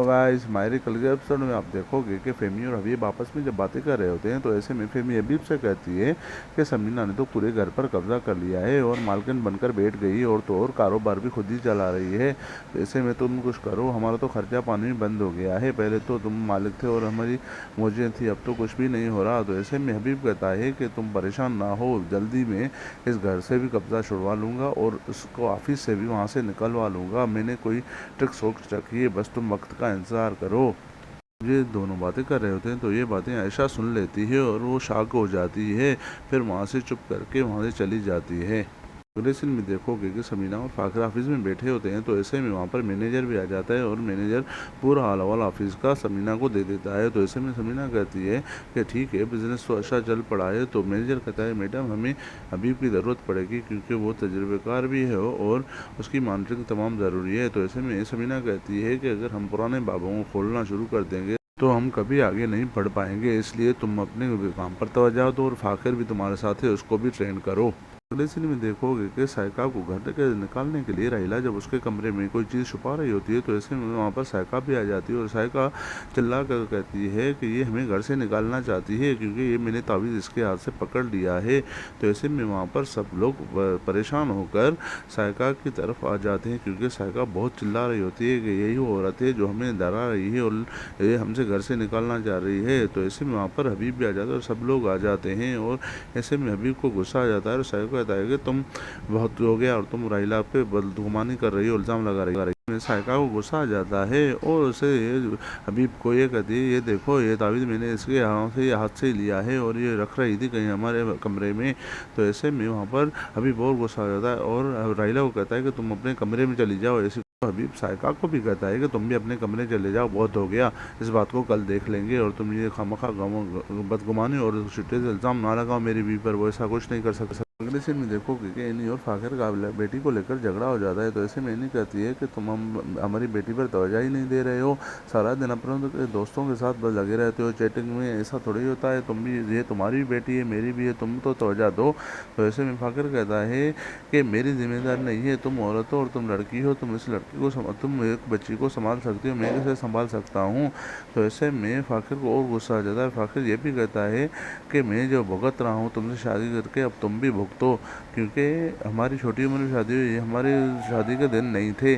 Guys हमारे कल के एपिसोड में आप देखोगे कि फेमी और हबीब आपस में जब बातें कर रहे होते हैं तो ऐसे में फेमी हबीब से कहती है कि समीना ने तो पूरे घर पर कब्जा कर लिया है और मालकिन बनकर बैठ गई और तो और कारोबार भी खुद ही चला रही है। तो ऐसे में तुम कुछ करो, हमारा तो खर्चा पानी बंद हो गया है। पहले तो तुम मालिक थे और हमारी मौजें थी, अब तो कुछ भी नहीं हो रहा। तो ऐसे में हबीब कहता है कि तुम परेशान ना हो, जल्दी में इस घर से भी कब्जा छुड़वा लूँगा और उसको ऑफिस से भी वहाँ से निकलवा लूँगा। मैंने कोई ट्रिक सोच रखी है, बस तुम वक्त का इंतज़ार करो। ये दोनों बातें कर रहे होते हैं तो ये बातें आयशा सुन लेती है और वो शॉक हो जाती है। फिर वहाँ से चुप करके वहाँ से चली जाती है। अगले सीन में देखोगे कि समीना और फाखर ऑफिस में बैठे होते हैं तो ऐसे में वहाँ पर मैनेजर भी आ जाता है और मैनेजर पूरा हाल हवाल ऑफिस का समीना को दे देता है। तो ऐसे में समीना कहती है कि ठीक है, बिजनेस तो अच्छा चल पड़ा है। तो मैनेजर कहता है मैडम हमें हबीब की ज़रूरत पड़ेगी क्योंकि वो तजुर्बेकार भी है और उसकी मॉनिटरिंग तमाम ज़रूरी है। तो ऐसे में समीना कहती है कि अगर हम पुराने बाबों को खोलना शुरू कर देंगे तो हम कभी आगे नहीं बढ़ पाएंगे, इसलिए तुम अपने काम पर तवज्जो दो और फाखिर भी तुम्हारे साथ है, उसको भी ट्रेन करो। अगले सीन में देखोगे कि साइका को घर के निकालने के लिए राहिला जब उसके कमरे में कोई चीज़ छुपा रही होती है तो ऐसे में वहाँ पर साइका भी आ जाती है और साइका चिल्ला कर कहती है कि ये हमें घर से निकालना चाहती है क्योंकि ये मैंने तावीज़ इसके हाथ से पकड़ लिया है। तो ऐसे में वहाँ पर सब लोग परेशान होकर साइका की तरफ आ जाते हैं क्योंकि साइका बहुत चिल्ला रही होती है कि यही वो औरत है जो हमें डरा रही है और ये हमसे घर से निकालना चाह रही है। तो ऐसे में वहाँ पर हबीब भी आ जाता है और सब लोग आ जाते हैं और ऐसे में हबीब को गुस्सा आ जाता है और साइको कहता है कि तुम बहुत हो गया और तुम राइला पे बदगुमानी कर रही हो, इल्ज़ाम लगा रही है। साइका को गुस्सा आ जाता है और उसे हबीब को ये कहती है ये देखो ये तावीज़ मैंने इसके हाथ से ही लिया है और ये रख रही थी कहीं हमारे कमरे में। तो ऐसे में वहाँ पर हबीब और गुस्सा आ जाता है और राइला को कहता है कि तुम अपने कमरे में चली जाओ। ऐसे हबीब साइका को भी कहता है कि तुम भी अपने कमरे चले जाओ, बहुत हो गया, इस बात को कल देख लेंगे और तुम ये खामखा बदगुमानी और छुट्टे से इल्ज़ाम ना लगाओ मेरी बीवी पर, वो ऐसा कुछ नहीं कर सकता। अगले सीन में देखोगे कि एनी और फाखिर का बेटी को लेकर झगड़ा हो जाता है। तो ऐसे में एनी कहती है कि तुम हमारी बेटी पर तवज्जो ही नहीं दे रहे हो, सारा दिन अपने दोस्तों के साथ बस लगे रहते हो चैटिंग में, ऐसा थोड़ी होता है, तुम भी ये तुम्हारी भी बेटी है मेरी भी है, तुम तो तवज्जो दो। तो ऐसे में फाखिर कहता है कि मेरी जिम्मेदारी नहीं है, तुम औरत हो और तुम लड़की हो, तुम इस लड़की को तुम एक बच्ची को संभाल सकती हो, मैं कैसे संभाल सकता हूँ। तो ऐसे में फाखिर को और गुस्सा आ जाता है। फाखिर ये भी कहता है कि मैं जो भुगत रहा हूँ तुमसे शादी करके अब तुम भी भुगतो, क्योंकि हमारी छोटी उम्र में शादी हुई, हमारी शादी के दिन नहीं थे।